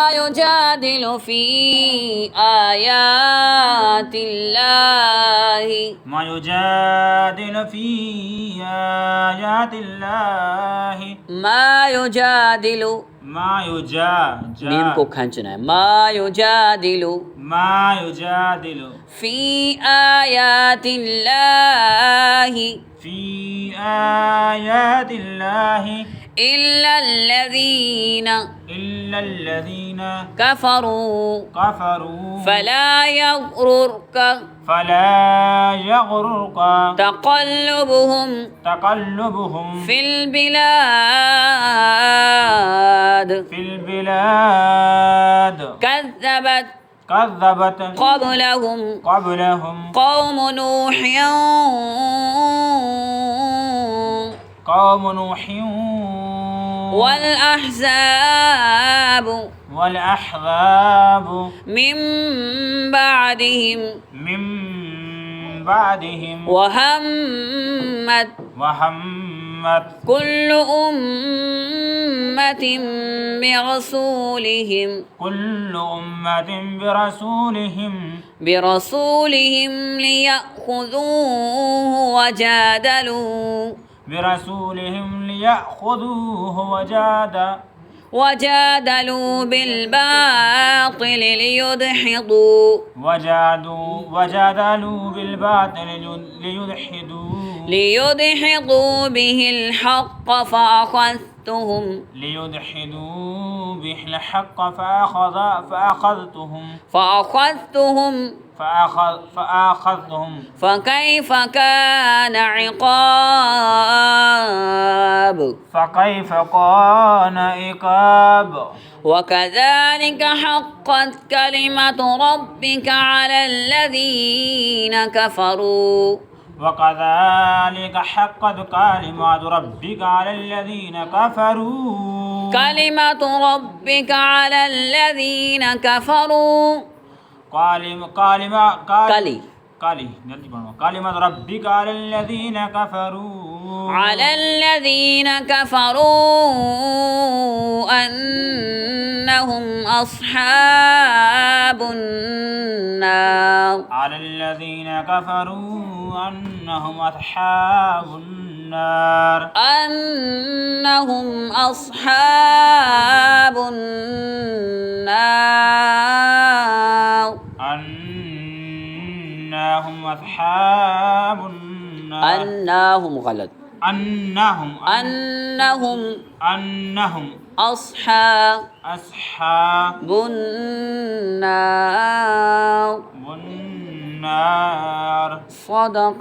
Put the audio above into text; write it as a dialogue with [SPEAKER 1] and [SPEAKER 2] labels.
[SPEAKER 1] يجادل في آيات الله
[SPEAKER 2] ما يجادل في آيات الله
[SPEAKER 1] ما يجادل
[SPEAKER 2] ما
[SPEAKER 1] ميم को खींचना है ما يجادل
[SPEAKER 2] ما يجادل
[SPEAKER 1] في آيات الله
[SPEAKER 2] في آيات الله
[SPEAKER 1] إلا الذين كفروا فلا يغررك تقلبهم في البلاد كذبت قبلهم قوم نوح والأحزاب من بعدهم وهمت كل أمة برسولهم ليأخذوه وجادلوا بالباطل ليدحضوا به الحق فأخذتهم فكيف كان عقاب وكذلك حقت كلمة ربك على الذين كفروا كلمة ربك على الذين كفروا أنهم أصحاب النار أنهم أصحاب النار أنهم غلط أنهم أصحاب النار صدق